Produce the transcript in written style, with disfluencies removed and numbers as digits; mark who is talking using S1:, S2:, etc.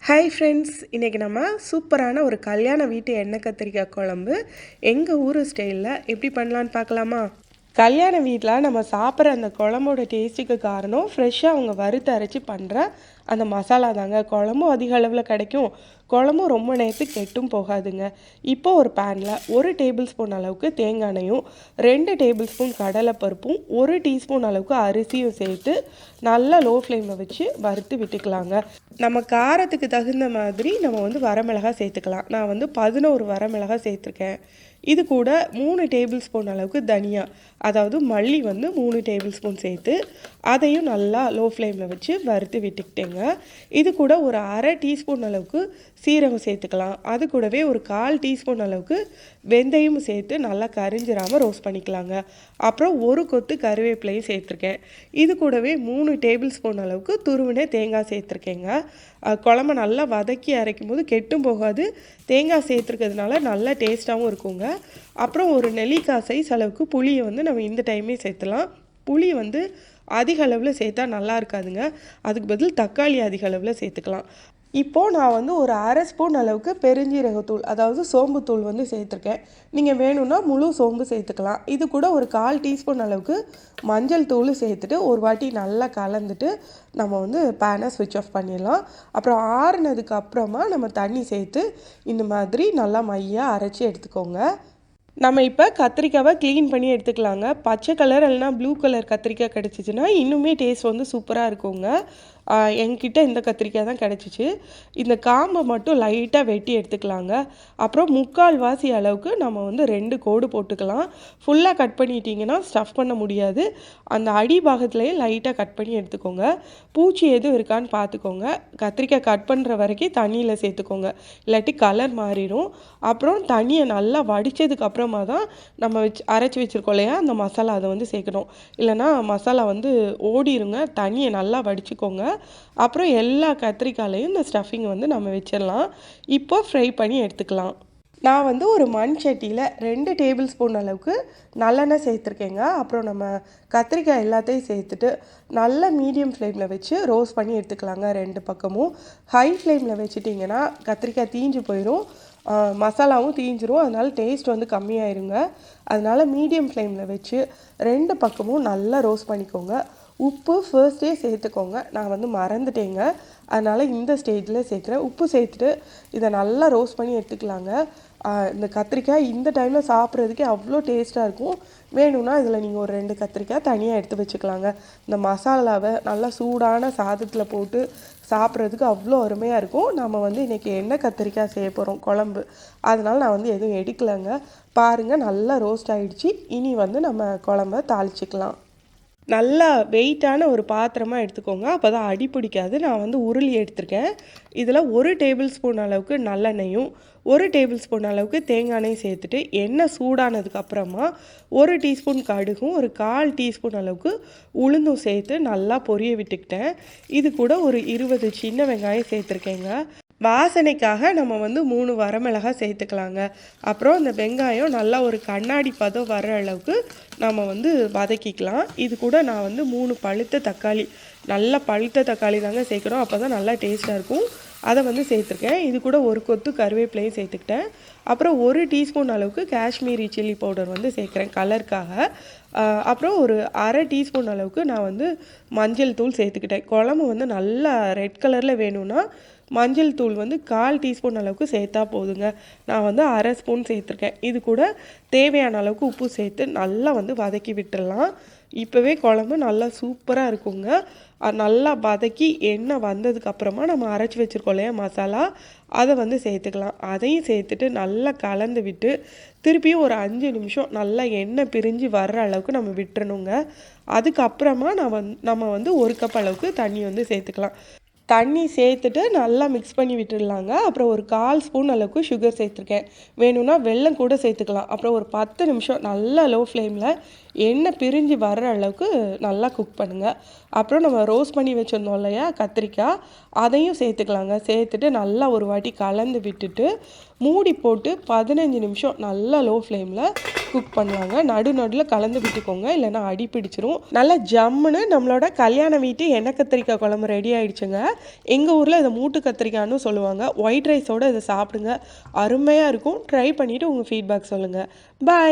S1: Hi friends, இன்றைக்கி நம்ம சூப்பரான ஒரு கல்யாண வீட்டு எண்ணெய் கத்திரிக்காய் குழம்பு எங்கள் ஊர் ஸ்டைலில் எப்படி பண்ணலான்னு பார்க்கலாமா? கல்யாண வீட்டில் நம்ம சாப்பிட்ற அந்த குழம்போட டேஸ்ட்டுக்கு காரணம் ஃப்ரெஷ்ஷாக அவங்க வறுத்து அரைச்சி பண்ணுற அந்த மசாலா தாங்க. குழம்பும் அதிக அளவில் கிடைக்கும், குழம்பும் ரொம்ப நேரத்துக்கு கெட்டும் போகாதுங்க. இப்போது ஒரு பேனில் 1 டேபிள் ஸ்பூன் அளவுக்கு தேங்காய் எண்ணெயும் 2 டேபிள் ஸ்பூன் கடலைப்பருப்பும் 1 டீஸ்பூன் அளவுக்கு அரிசியும் சேர்த்து நல்லா லோ ஃப்ளேமில் வச்சு வறுத்து விட்டுக்கலாங்க. நம்ம காரத்துக்கு தகுந்த மாதிரி நம்ம வரமிளகாய் சேர்த்துக்கலாம். நான் 11 வரமிளகாய் சேர்த்துருக்கேன். இது கூட 3 டேபிள் ஸ்பூன் அளவுக்கு தனியா, அதாவது மல்லி 3 டேபிள் ஸ்பூன் சேர்த்து அதையும் நல்லா லோ ஃப்ளேமில் வச்சு வறுத்து விட்டுக்கிட்டேங்க. இது கூட ஒரு அரை டீஸ்பூன் அளவுக்கு சீரகம் சேர்த்துக்கலாம். அது கூடவே ஒரு 1/4 டீஸ்பூன் அளவுக்கு வெந்தயம் சேர்த்து நல்லா கரிஞ்சிடாமல் ரோஸ்ட் பண்ணிக்கலாங்க. அப்புறம் ஒரு கொத்து கருவேப்பிலையும் சேர்த்துருக்கேன். இது கூடவே 3 டேபிள் ஸ்பூன் அளவுக்கு துருவின தேங்காய் சேர்த்துருக்கேங்க. குழம்பு நல்லா வதக்கி அரைக்கும் போது கெட்டும் போகாது, தேங்காய் சேர்த்துருக்கிறதுனால நல்லா டேஸ்ட்டாகவும் இருக்குங்க. அப்புறம் ஒரு நெல்லிக்காய் சைஸ் அளவுக்கு புளியை நம்ம இந்த டைமே சேர்த்துலாம். புளி அதிக அளவில் சேர்த்தா நல்லா இருக்காதுங்க, அதுக்கு பதில் தக்காளி அதிக அளவில் சேர்த்துக்கலாம். இப்போது நான் ஒரு அரை ஸ்பூன் அளவுக்கு பெருஞ்சீரகத்தூள், அதாவது சோம்புத்தூள் சேர்த்துருக்கேன். நீங்கள் வேணும்னா முழு சோம்பு சேர்த்துக்கலாம். இது கூட ஒரு 1/4 டீஸ்பூன் அளவுக்கு மஞ்சள் தூள் சேர்த்துட்டு ஒரு வாட்டி நல்லா கலந்துட்டு நம்ம பேனை ஸ்விட்ச் ஆஃப் பண்ணிடலாம். அப்புறம் ஆறுனதுக்கு அப்புறமா நம்ம தண்ணி சேர்த்து இந்த மாதிரி நல்லா மையாக அரைச்சி எடுத்துக்கோங்க. நம்ம இப்போ கத்திரிக்காவை க்ளீன் பண்ணி எடுத்துக்கலாங்க. பச்சை கலர் இல்லைனா ப்ளூ கலர் கத்திரிக்காய் கிடச்சிச்சின்னா இன்னுமே டேஸ்ட் சூப்பராக இருக்குங்க. என்கிட்ட இந்த கத்திரிக்காய் தான் கிடச்சிச்சு. இந்த காம்பை மட்டும் லைட்டாக வெட்டி எடுத்துக்கலாங்க. அப்புறம் 3/4 வாசி அளவுக்கு நம்ம 2 கோடு போட்டுக்கலாம். ஃபுல்லாக கட் பண்ணிட்டீங்கன்னா ஸ்டஃப் பண்ண முடியாது. அந்த அடி பாகத்துலேயே லைட்டாக கட் பண்ணி எடுத்துக்கோங்க. பூச்சி எதுவும் இருக்கான்னு பார்த்துக்கோங்க. கத்திரிக்காய் கட் பண்ணுற வரைக்கும் தண்ணியில் சேர்த்துக்கோங்க, இல்லாட்டி கலர் மாறிடும். அப்புறம் தண்ணியை நல்லா வடித்ததுக்கு அப்புறமா தான் நம்ம அரைச்சி வச்சுருக்கோம் இல்லையா அந்த மசாலா, அதை சேர்க்கணும். இல்லைனா மசாலா ஓடிருங்க. தண்ணியை நல்லா வடிச்சுக்கோங்க. அப்புறம் எல்லா கத்திரிக்காயிலையும் இந்த ஸ்டஃபிங் நம்ம வச்சிடலாம். இப்போ ஃப்ரை பண்ணி எடுத்துக்கலாம். நான் ஒரு மண் சட்டியில் 2 டேபிள் ஸ்பூன் அளவுக்கு நல்லெண்ணெய் சேர்த்துருக்கேங்க. அப்புறம் நம்ம கத்திரிக்காய் எல்லாத்தையும் சேர்த்துட்டு நல்லா மீடியம் ஃப்ளேமில் வச்சு ரோஸ்ட் பண்ணி எடுத்துக்கலாங்க. 2 பக்கமும் ஹை ஃப்ளேமில் வச்சுட்டிங்கன்னா கத்திரிக்காய் தீஞ்சு போயிடும், மசாலாவும் தீஞ்சிரும், அதனால் டேஸ்ட் கம்மியாயிருங்க. அதனால் மீடியம் ஃப்ளேமில் வச்சு 2 பக்கமும் நல்லா ரோஸ்ட் பண்ணிக்கோங்க. உப்பு ஃபர்ஸ்டே சேர்த்துக்கோங்க. நான் மறந்துட்டேங்க, அதனால் இந்த ஸ்டேஜில் சேர்க்குறேன். உப்பு சேர்த்துட்டு இதை நல்லா ரோஸ்ட் பண்ணி எடுத்துக்கலாங்க. இந்த கத்திரிக்காய் இந்த டைமில் சாப்பிட்றதுக்கே அவ்வளோ டேஸ்ட்டாக இருக்கும். வேணும்னா இதில் நீங்கள் ஒரு 2 கத்திரிக்காய் தனியாக எடுத்து வச்சுக்கலாங்க. இந்த மசாலாவை நல்லா சூடான சாதத்தில் போட்டு சாப்பிட்றதுக்கு அவ்வளோ அருமையாக இருக்கும். நம்ம இன்றைக்கி எண்ணெய் கத்திரிக்காய் செய்ய போகிறோம் குழம்பு, அதனால் நான் எதுவும் எடுக்கலைங்க. பாருங்கள், நல்லா ரோஸ்ட் ஆகிடுச்சு. இனி நம்ம குழம்ப தாளிச்சிக்கலாம். நல்லா வெயிட்டான ஒரு பாத்திரமாக எடுத்துக்கோங்க, அப்போ தான் அடி பிடிக்காது. நான் உருளி எடுத்திருக்கேன். இதில் 1 டேபிள் ஸ்பூன் அளவுக்கு நல்லெண்ணெயும் 1 டேபிள் ஸ்பூன் அளவுக்கு தேங்காய் எண்ணெயும் சேர்த்துட்டு எண்ணெய் சூடானதுக்கு அப்புறமா 1 டீஸ்பூன் கடுகும் 1/4 டீஸ்பூன் அளவுக்கு உளுந்தும் சேர்த்து நல்லா பொரிய விட்டுக்கிட்டேன். இது கூட ஒரு 20 சின்ன வெங்காயம் சேர்த்துருக்கேங்க. வாசனைக்காக நம்ம 3 வரமிளகாய் சேர்த்துக்கலாங்க. அப்புறம் இந்த வெங்காயம் நல்லா ஒரு கண்ணாடி பதம் வர அளவுக்கு நம்ம வதக்கிக்கலாம். இது கூட நான் 3 பழுத்த தக்காளி, நல்லா பழுத்த தக்காளி தாங்க சேர்க்கணும், அப்போ தான் நல்லா டேஸ்ட்டாக இருக்கும். அதை சேர்த்துருக்கேன். இது கூட ஒரு கொத்து கருவேப்பிலையும் சேர்த்துக்கிட்டேன். அப்புறம் 1 டீஸ்பூன் அளவுக்கு காஷ்மீரி சில்லி பவுடர் சேர்க்குறேன் கலருக்காக. அப்புறம் ஒரு அரை டீஸ்பூன் அளவுக்கு நான் மஞ்சள் தூள் சேர்த்துக்கிட்டேன். குழம்பு நல்லா ரெட் கலரில் வேணும்னா மஞ்சள் தூள் 1/4 டீஸ்பூன் அளவுக்கு சேர்த்தா போதுங்க. நான் அரை ஸ்பூன் சேர்த்துருக்கேன். இது கூட தேவையான அளவுக்கு உப்பு சேர்த்து நல்லா வதக்கி விட்டுடலாம். இப்போவே குழம்பு நல்லா சூப்பராக இருக்குங்க. நல்லா வதக்கி எண்ணெய் வந்ததுக்கப்புறமா நம்ம அரைச்சி வச்சுருக்கோம் இல்லையா மசாலா, அதை சேர்த்துக்கலாம். அதையும் சேர்த்துட்டு நல்லா கலந்து விட்டு திருப்பியும் ஒரு 5 நிமிஷம் நல்லா எண்ணெய் பிரிஞ்சு வர்ற அளவுக்கு நம்ம விட்டுறணுங்க. அதுக்கப்புறமா நம்ம 1 கப் அளவுக்கு தண்ணி சேர்த்துக்கலாம். தண்ணி சேர்த்துட்டு நல்லா மிக்ஸ் பண்ணி விட்டுடலாங்க. அப்புறம் ஒரு 1/4 ஸ்பூன் அளவுக்கு சுகர் சேர்த்துருக்கேன். வேணும்னா வெல்லம் கூட சேர்த்துக்கலாம். அப்புறம் ஒரு 10 நிமிஷம் நல்லா லோ ஃப்ளேமில் எண்ணெய் பிரிஞ்சு வர்ற அளவுக்கு நல்லா குக் பண்ணுங்கள். அப்புறம் நம்ம ரோஸ்ட் பண்ணி வச்சுருந்தோம் இல்லையா கத்திரிக்காய், அதையும் சேர்த்துக்கலாங்க. சேர்த்துட்டு நல்லா ஒரு வாட்டி கலந்து விட்டுட்டு மூடி போட்டு 15 நிமிஷம் நல்லா லோ ஃப்ளேமில் குக் பண்ணலாங்க. நடுவில் கலந்து விட்டுக்கோங்க, இல்லைன்னா அடி பிடிச்சிரும். நல்லா ஜம்முன்னு நம்மளோட கல்யாண வீட்டு எண்ணெய் கத்திரிக்காய் குழம்பு ரெடி ஆகிடுச்சுங்க. எங்கள் ஊரில் இதை மூட்டு கத்திரிக்காய்னு சொல்லுவாங்க. ஒயிட் ரைஸோடு இதை சாப்பிடுங்க, அருமையாக இருக்கும். ட்ரை பண்ணிவிட்டு உங்கள் ஃபீட்பேக் சொல்லுங்கள். பாய்.